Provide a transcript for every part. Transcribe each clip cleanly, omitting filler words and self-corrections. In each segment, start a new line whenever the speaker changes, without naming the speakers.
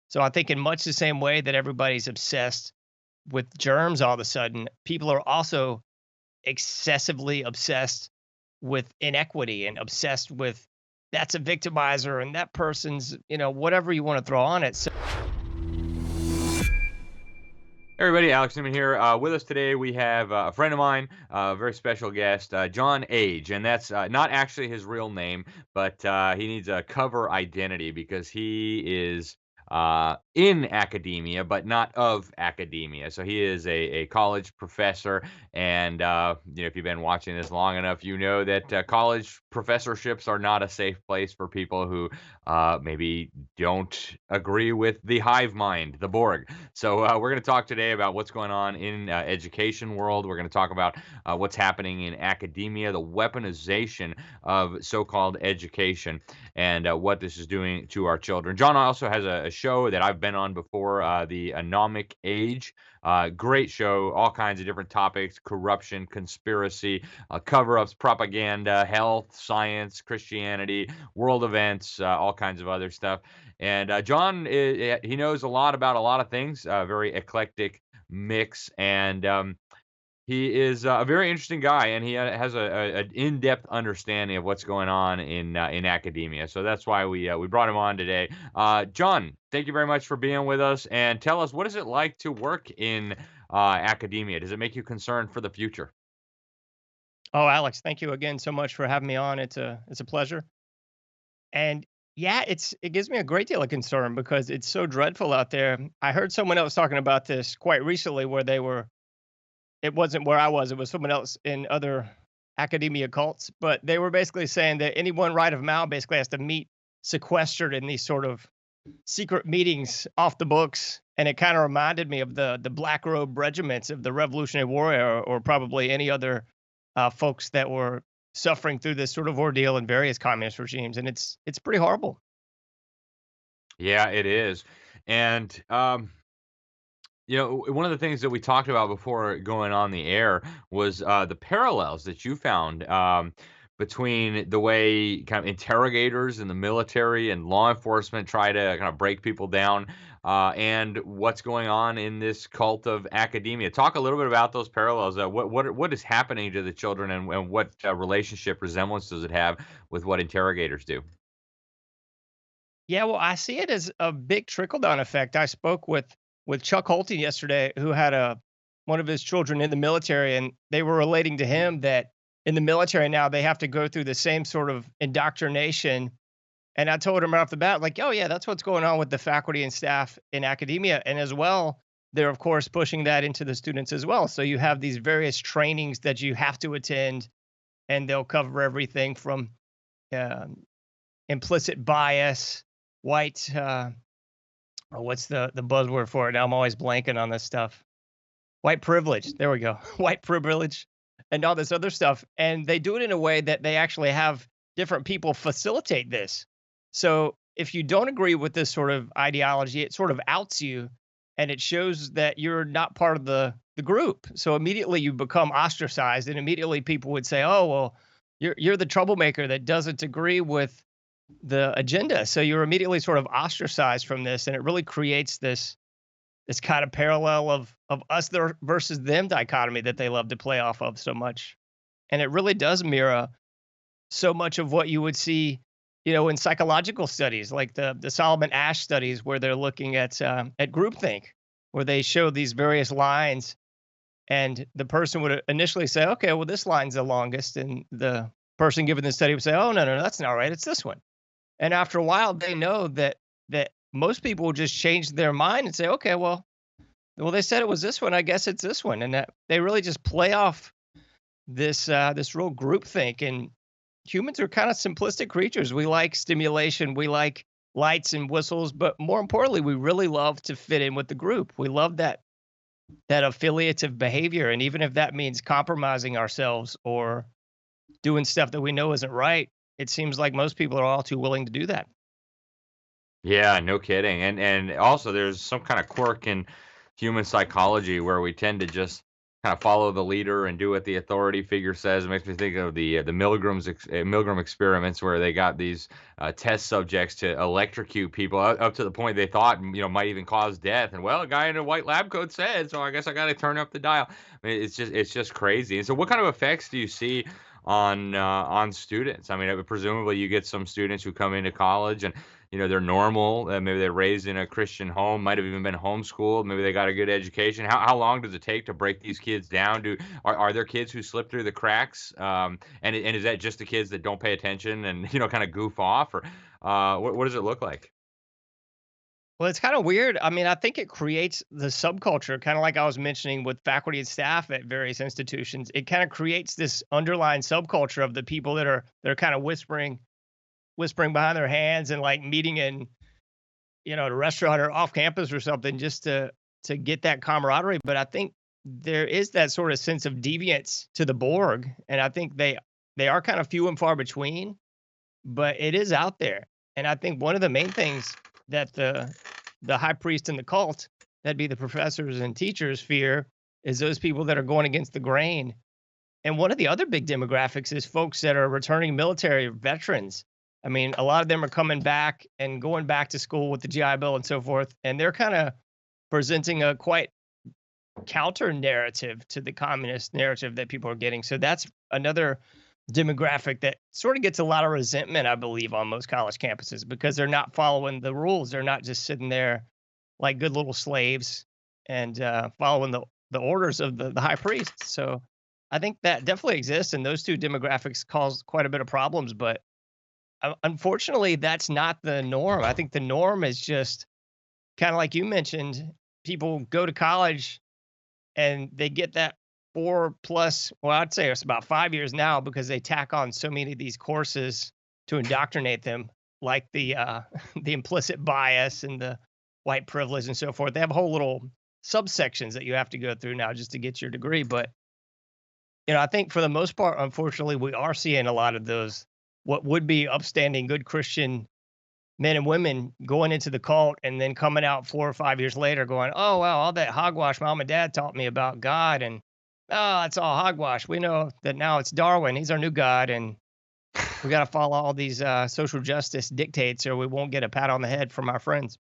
So I think in much the same way that everybody's obsessed with germs all of a sudden, people are also excessively obsessed with inequity and obsessed with that's a victimizer and that person's, whatever you want to throw on it. So
Hey everybody, Alex Newman here. With us today, we have a friend of mine, a very special guest, John Age, and that's not actually his real name, but he needs a cover identity because he is in academia, but not of academia. So he is a college professor, and if you've been watching this long enough, you know that college professorships are not a safe place for people who maybe don't agree with the hive mind, the Borg. So we're going to talk today about what's going on in education world. We're going to talk about what's happening in academia, the weaponization of so-called education, and what this is doing to our children. John also has a show that I've been on before, the Anomic Age. Great show, all kinds of different topics: corruption, conspiracy, cover-ups, propaganda, health, science, Christianity, world events, all kinds of other stuff. And John, he knows a lot about a lot of things, very eclectic mix, and he is a very interesting guy, and he has an in-depth understanding of what's going on in academia. So that's why we brought him on today. John, thank you very much for being with us, and tell us, what is it like to work in academia? Does it make you concerned for the future?
oh, Alex, thank you again so much for having me on. It's a pleasure. And yeah, it gives me a great deal of concern because it's so dreadful out there. I heard someone else talking about this quite recently where it wasn't where I was, it was someone else in other academia cults, but they were basically saying that any one right of Mao basically has to meet sequestered in these sort of secret meetings off the books. And it kind of reminded me of the black robe regiments of the Revolutionary War era, or probably any other folks that were suffering through this sort of ordeal in various communist regimes, and it's pretty horrible.
Yeah, it is, and one of the things that we talked about before going on the air was the parallels that you found between the way kind of interrogators in the military and law enforcement try to kind of break people down, and what's going on in this cult of academia. Talk a little bit about those parallels. What is happening to the children, and what relationship resemblance does it have with what interrogators do?
Yeah, well, I see it as a big trickle down effect. I spoke with Chuck Holton yesterday, who had a one of his children in the military, and they were relating to him that in the military now they have to go through the same sort of indoctrination. And I told him right off the bat, like, oh yeah, that's what's going on with the faculty and staff in academia, and as well, they're of course pushing that into the students as well. So you have these various trainings that you have to attend, and they'll cover everything from um, implicit bias, white what's the buzzword for it? Now I'm always blanking on this stuff. White privilege. There we go. White privilege and all this other stuff. And they do it in a way that they actually have different people facilitate this. So if you don't agree with this sort of ideology, it sort of outs you and it shows that you're not part of the group. So immediately you become ostracized, and immediately people would say, "Oh, well, you're the troublemaker that doesn't agree with the agenda." So you're immediately sort of ostracized from this, and it really creates this kind of parallel of us there versus them dichotomy that they love to play off of so much. And it really does mirror so much of what you would see, in psychological studies, like the Solomon Asch studies, where they're looking at groupthink, where they show these various lines, and the person would initially say, "Okay, well, this line's the longest," and the person giving the study would say, "Oh, no, no, no, that's not right. It's this one." And after a while, they know that most people will just change their mind and say, "Okay, well, they said it was this one. I guess it's this one." And that they really just play off this real groupthink. And humans are kind of simplistic creatures. We like stimulation. We like lights and whistles, but more importantly, we really love to fit in with the group. We love that affiliative behavior, and even if that means compromising ourselves or doing stuff that we know isn't right, it seems like most people are all too willing to do that.
Yeah, no kidding. And also there's some kind of quirk in human psychology where we tend to just kind of follow the leader and do what the authority figure says. It makes me think of the Milgram experiments where they got these test subjects to electrocute people up to the point they thought might even cause death. And well, a guy in a white lab coat said, so I guess I got to turn up the dial. I mean, it's just crazy. And so, what kind of effects do you see on students? I mean, presumably you get some students who come into college and they're normal. Maybe they're raised in a Christian home, might have even been homeschooled. Maybe they got a good education. How long does it take to break these kids down? Are there kids who slip through the cracks? And is that just the kids that don't pay attention and kind of goof off, or what does it look like?
Well, it's kind of weird. I mean, I think it creates the subculture, kind of like I was mentioning with faculty and staff at various institutions. It kind of creates this underlying subculture of the people that are kind of whispering behind their hands and like meeting in, at a restaurant or off campus or something just to get that camaraderie. But I think there is that sort of sense of deviance to the Borg, and I think they are kind of few and far between, but it is out there. And I think one of the main things that the high priest and the cult, that'd be the professors and teachers, fear is those people that are going against the grain. And one of the other big demographics is folks that are returning military veterans. I mean, a lot of them are coming back and going back to school with the GI Bill and so forth, and they're kind of presenting a quite counter narrative to the communist narrative that people are getting. So that's another demographic that sort of gets a lot of resentment, I believe, on most college campuses because they're not following the rules. They're not just sitting there like good little slaves and following the orders of the high priest. So I think that definitely exists, and those two demographics cause quite a bit of problems. But unfortunately, that's not the norm. I think the norm is just kind of like you mentioned. People go to college and they get that 4 plus, well, I'd say it's about 5 years now because they tack on so many of these courses to indoctrinate them, like the the implicit bias and the white privilege and so forth. They have whole little subsections that you have to go through now just to get your degree. But I think for the most part, unfortunately, we are seeing a lot of those what would be upstanding, good Christian men and women going into the cult and then coming out 4 or 5 years later going, "Oh, well, all that hogwash mom and dad taught me about God, and oh, it's all hogwash. We know that now it's Darwin. He's our new God, and we got to follow all these social justice dictates, or we won't get a pat on the head from our friends."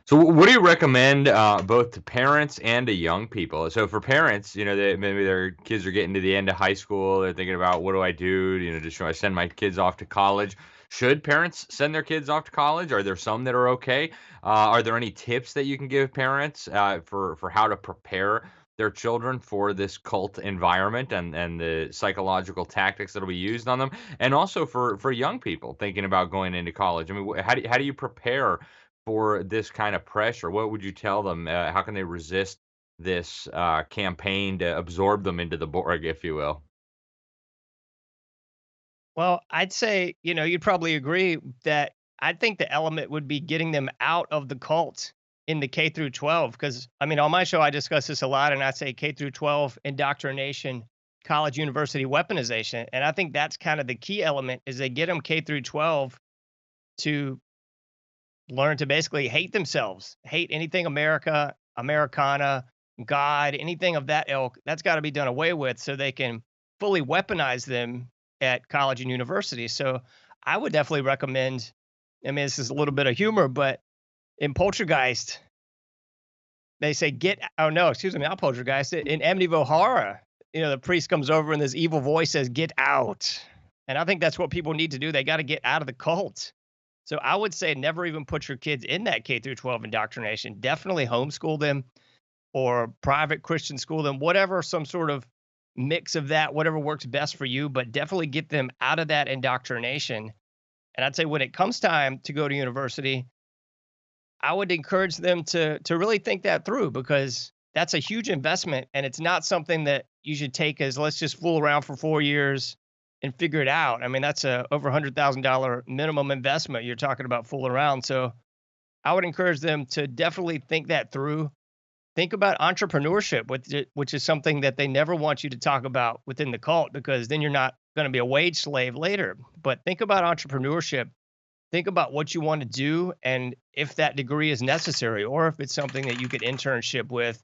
So, what do you recommend both to parents and to young people? So, for parents, maybe their kids are getting to the end of high school. They're thinking about what do I do? Should I send my kids off to college? Should parents send their kids off to college? Are there some that are okay? Are there any tips that you can give parents for how to prepare their children for this cult environment and the psychological tactics that will be used on them? And also for young people thinking about going into college. I mean, how do you prepare for this kind of pressure? What would you tell them? How can they resist this campaign to absorb them into the Borg, if you will?
Well, I'd say, you'd probably agree that I think the element would be getting them out of the cult in the K through 12. Because, I mean, on my show, I discuss this a lot, and I say K through 12 indoctrination, college, university weaponization. And I think that's kind of the key element is they get them K through 12 to learn to basically hate themselves, hate anything America, Americana, God, anything of that ilk. That's got to be done away with so they can fully weaponize them at college and university. So I would definitely recommend. I mean, this is a little bit of humor, but in Poltergeist, they say get. Oh no, excuse me, not Poltergeist. In Amityville Horror, the priest comes over and this evil voice says, "Get out." And I think that's what people need to do. They got to get out of the cult. So I would say never even put your kids in that K through 12 indoctrination. Definitely homeschool them or private Christian school them, whatever, some sort of mix of that, whatever works best for you, but definitely get them out of that indoctrination. And I'd say when it comes time to go to university, I would encourage them to really think that through because that's a huge investment and it's not something that you should take as let's just fool around for 4 years and figure it out. I mean, that's a over $100,000 minimum investment. You're talking about fooling around. So I would encourage them to definitely think that through. Think about entrepreneurship, which is something that they never want you to talk about within the cult because then you're not going to be a wage slave later. But think about entrepreneurship. Think about what you want to do and if that degree is necessary or if it's something that you could internship with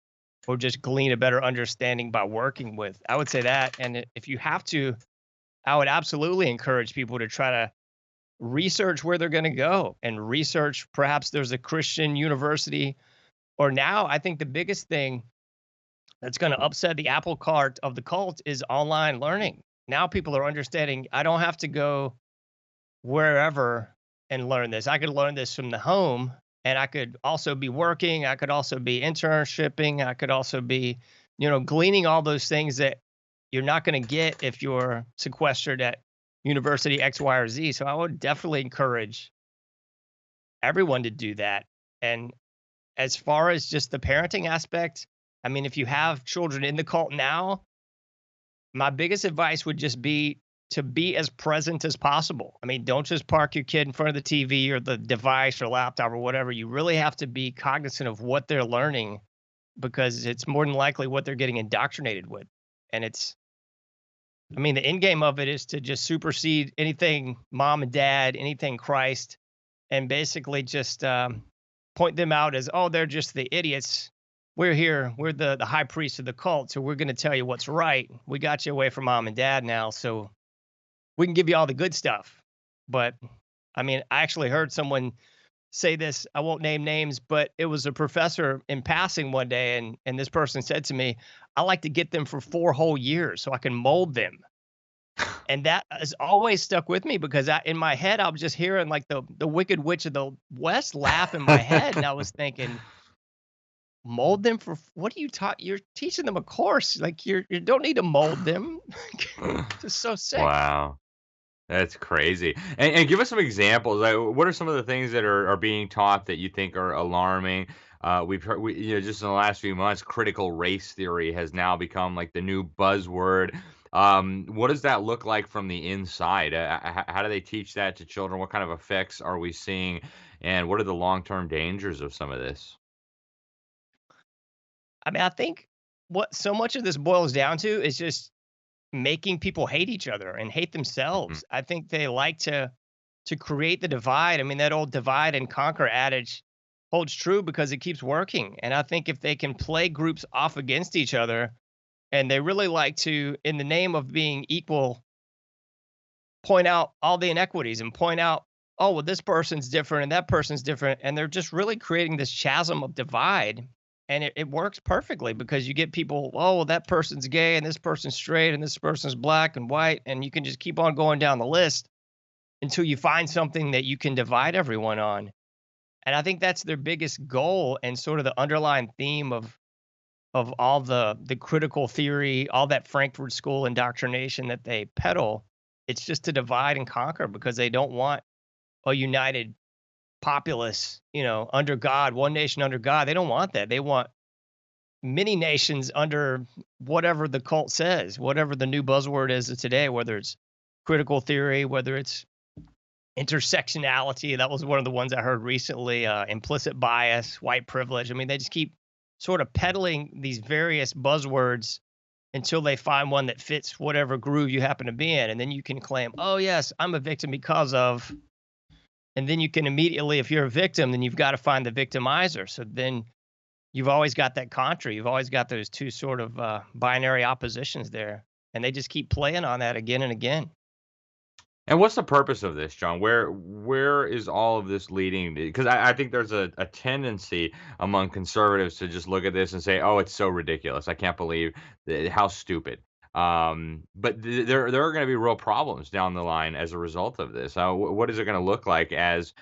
or just glean a better understanding by working with. I would say that, and if you have to, I would absolutely encourage people to try to research where they're going to go and research perhaps there's a Christian university. Or now, I think the biggest thing that's going to upset the apple cart of the cult is online learning. Now people are understanding I don't have to go wherever and learn this. I could learn this from the home, and I could also be working. I could also be internshipping. I could also be, gleaning all those things that you're not going to get if you're sequestered at university X, Y, or Z. So I would definitely encourage everyone to do that. And as far as just the parenting aspect, I mean, if you have children in the cult now, my biggest advice would just be to be as present as possible. I mean, don't just park your kid in front of the TV or the device or laptop or whatever. You really have to be cognizant of what they're learning because it's more than likely what they're getting indoctrinated with. And I mean, the end game of it is to just supersede anything mom and dad, anything Christ, and basically just point them out as, oh, they're just the idiots. We're here. We're the high priest of the cult. So we're going to tell you what's right. We got you away from mom and dad now. So we can give you all the good stuff. But I mean, I actually heard someone say this. I won't name names, but it was a professor in passing one day. And this person said to me, I like to get them for 4 whole years so I can mold them. And that has always stuck with me because in my head, I was just hearing like the Wicked Witch of the West laugh in my head. And I was thinking, mold them for what are you taught? You're teaching them a course. Like you don't need to mold them. Just so sick.
Wow. That's crazy. And give us some examples. Like, what are some of the things that are being taught that you think are alarming? We've heard, just in the last few months, critical race theory has now become like the new buzzword. What does that look like from the inside? How do they teach that to children? What kind of effects are we seeing? And what are the long-term dangers of some of this?
I mean, I think what so much of this boils down to is just making people hate each other and hate
Mhm.
themselves. I think they like to create the divide. I mean, that old divide and conquer adage holds true because it keeps working. And I think if they can play groups off against each other and they really like to, in the name of being equal, point out all the inequities and point out, oh, well, this person's different and that person's different. And they're just really creating this chasm of divide. And it works perfectly because you get people, oh, well, that person's gay and this person's straight and this person's black and white. And you can just keep on going down the list until you find something that you can divide everyone on. And I think that's their biggest goal and sort of the underlying theme of all the critical theory, all that Frankfurt School indoctrination that they peddle. It's just to divide and conquer because they don't want a united populace, under God, one nation under God. They don't want that. They want many nations under whatever the cult says, whatever the new buzzword is of today, whether it's critical theory, whether it's intersectionality. That was one of the ones I heard recently. Implicit bias, white privilege. I mean, they just keep sort of peddling these various buzzwords until they find one that fits whatever groove you happen to be in. And then you can claim, oh, yes, I'm a victim because of. And then you can immediately, if you're a victim, then you've got to find the victimizer. So then you've always got that contra. You've always got those two sort of binary oppositions there. And they just keep playing on that again and again.
And what's the purpose of this, John? Where is all of this leading? Because I think there's a tendency among conservatives to just look at this and say, "Oh, it's so ridiculous. I can't believe how stupid." But there are going to be real problems down the line as a result of this. What is it going to look like as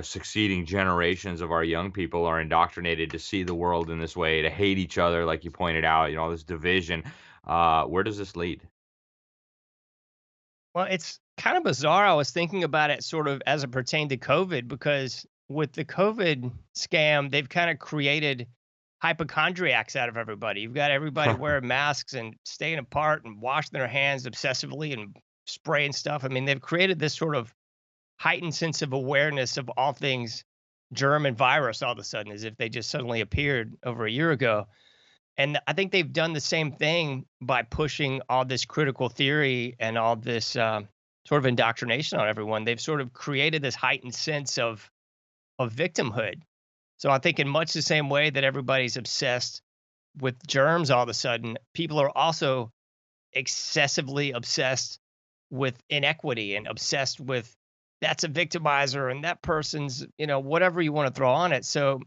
succeeding generations of our young people are indoctrinated to see the world in this way, to hate each other, like you pointed out, all this division. Where does this lead?
Well, it's kind of bizarre. I was thinking about it sort of as it pertained to COVID because with the COVID scam, they've kind of created hypochondriacs out of everybody. You've got everybody wearing masks and staying apart and washing their hands obsessively and spraying stuff. I mean, they've created this sort of heightened sense of awareness of all things germ and virus all of a sudden, as if they just suddenly appeared over a year ago. And I think they've done the same thing by pushing all this critical theory and all this sort of indoctrination on everyone. They've sort of created this heightened sense of victimhood. So I think in much the same way that everybody's obsessed with germs all of a sudden, people are also excessively obsessed with inequity and obsessed with that's a victimizer and that person's, whatever you want to throw on it. So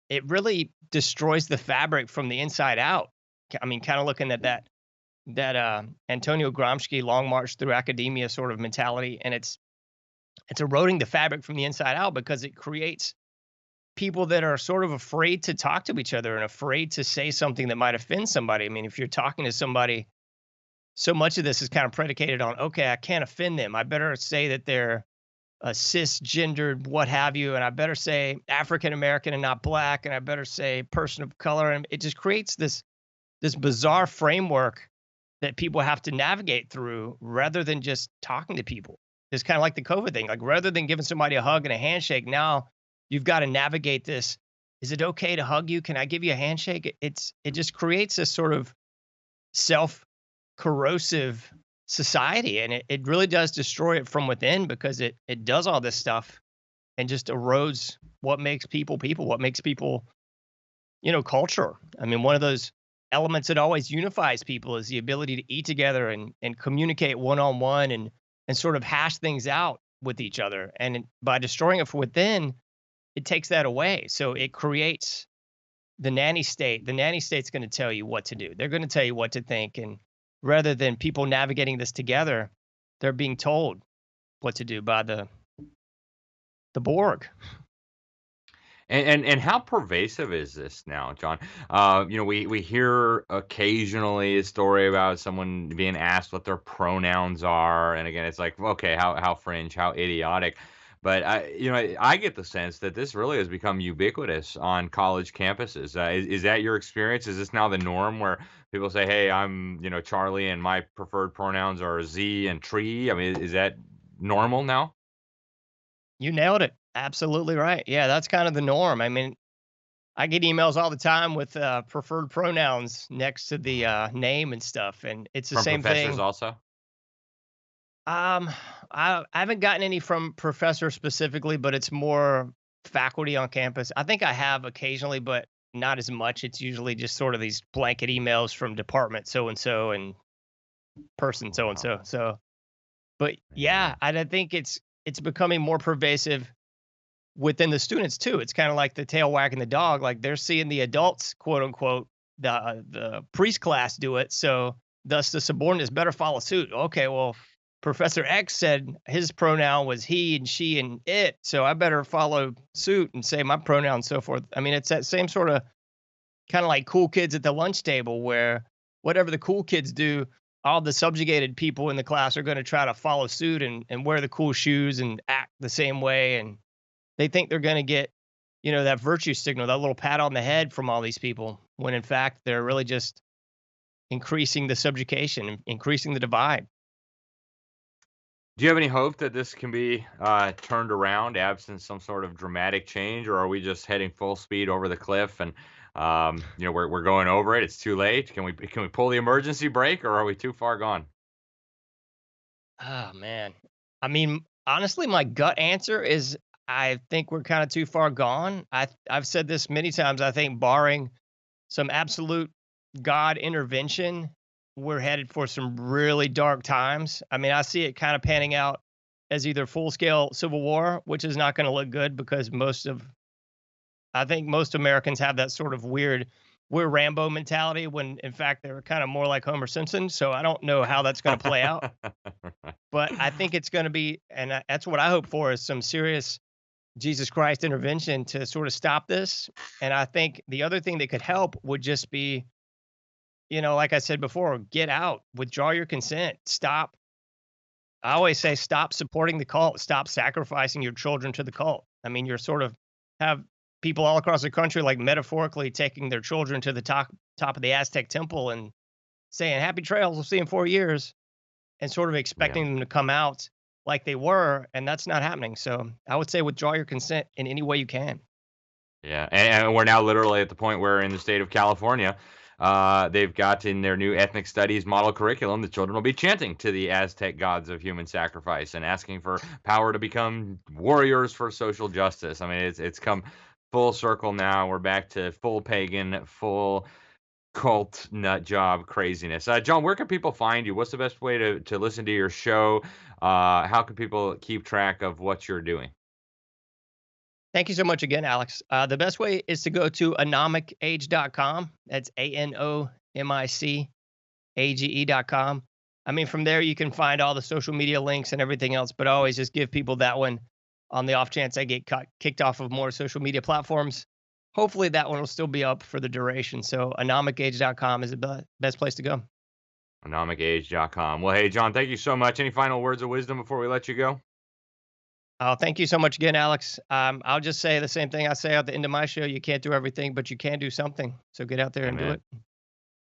it really destroys the fabric from the inside out. I mean, kind of looking at that Antonio Gramsci long march through academia sort of mentality, and it's eroding the fabric from the inside out because it creates people that are sort of afraid to talk to each other and afraid to say something that might offend somebody. I mean, if you're talking to somebody, so much of this is kind of predicated on, okay, I can't offend them. I better say that they're a cisgendered, what have you, and I better say African American and not black, and I better say person of color, and it just creates this bizarre framework that people have to navigate through rather than just talking to people. It's kind of like the COVID thing. Like rather than giving somebody a hug and a handshake, now you've got to navigate this. Is it okay to hug you? Can I give you a handshake? It just creates this sort of self corrosive society, and it really does destroy it from within because it does all this stuff and just erodes what makes people people, what makes people, culture. I mean, one of those elements that always unifies people is the ability to eat together and communicate one on one and sort of hash things out with each other. And by destroying it from within, it takes that away. So it creates the nanny state. The nanny state's going to tell you what to do. They're going to tell you what to think. And rather than people navigating this together, they're being told what to do by the Borg.
And how pervasive is this now, John? We hear occasionally a story about someone being asked what their pronouns are, and again, it's like, okay, how fringe, how idiotic. But I get the sense that this really has become ubiquitous on college campuses. Is that your experience? Is this now the norm where people say, "Hey, I'm Charlie, and my preferred pronouns are Z and tree"? I mean, is that normal now?
You nailed it. Absolutely right. Yeah, that's kind of the norm. I mean, I get emails all the time with preferred pronouns next to the name and stuff, and it's the
From
same
professors
thing.
also?
Um, I haven't gotten any from professors specifically, but it's more faculty on campus. I think I have occasionally, but not as much. It's usually just sort of these blanket emails from department so and so and person so and
Wow.
so. So, but
Yeah.
yeah, I think it's becoming more pervasive within the students too. It's kind of like the tail wagging the dog. Like they're seeing the adults, quote unquote, the priest class do it. So thus the subordinates better follow suit. Okay, well, Professor X said his pronoun was he and she and it, so I better follow suit and say my pronoun and so forth. I mean, it's that same sort of kind of like cool kids at the lunch table where whatever the cool kids do, all the subjugated people in the class are going to try to follow suit and wear the cool shoes and act the same way, and they think they're gonna get, that virtue signal, that little pat on the head from all these people, when in fact they're really just increasing the subjugation, increasing the divide.
Do you have any hope that this can be turned around absent some sort of dramatic change, or are we just heading full speed over the cliff and we're going over it? It's too late. Can we pull the emergency brake, or are we too far gone?
Oh, man. I mean, honestly, my gut answer is I think we're kinda too far gone. I've said this many times, I think barring some absolute God intervention, we're headed for some really dark times. I mean, I see it kind of panning out as either full scale civil war, which is not going to look good because I think most Americans have that sort of we're Rambo mentality when in fact they're kind of more like Homer Simpson. So I don't know how that's going to play out, but I think it's going to be, and that's what I hope for is some serious Jesus Christ intervention to sort of stop this. And I think the other thing that could help would just be, like I said before, get out, withdraw your consent, stop. I always say, stop supporting the cult, stop sacrificing your children to the cult. I mean, you're sort of have people all across the country, like metaphorically taking their children to the top of the Aztec temple and saying, Happy trails, we'll see you in 4 years, and sort of
Yeah.
expecting them to come out like they were. And that's not happening. So I would say withdraw your consent in any way you can.
Yeah, and we're now literally at the point where in the state of California, they've got in their new ethnic studies model curriculum, the children will be chanting to the Aztec gods of human sacrifice and asking for power to become warriors for social justice. I mean, it's come full circle now. We're back to full pagan, full cult nut job craziness. John, where can people find you? What's the best way to listen to your show? How can people keep track of what you're doing?
Thank you so much again, Alex. The best way is to go to anomicage.com. That's ANOMICAGE.com. I mean, from there, you can find all the social media links and everything else, but I always just give people that one on the off chance I get kicked off of more social media platforms. Hopefully, that one will still be up for the duration. So, anomicage.com is the best place to go.
Anomicage.com. Well, hey, John, thank you so much. Any final words of wisdom before we let you go?
Oh, thank you so much again, Alex. I'll just say the same thing I say at the end of my show. You can't do everything, but you can do something. So get out there and do
Amen.
it.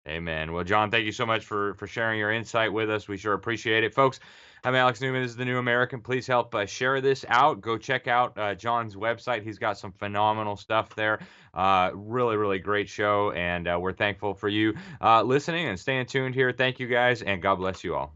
Amen. Well, John, thank you so much for sharing your insight with us. We sure appreciate it, folks. I'm Alex Newman. This is the New American. Please help share this out. Go check out John's website. He's got some phenomenal stuff there. Really, really great show, and we're thankful for you listening and staying tuned here. Thank you guys, and God bless you all.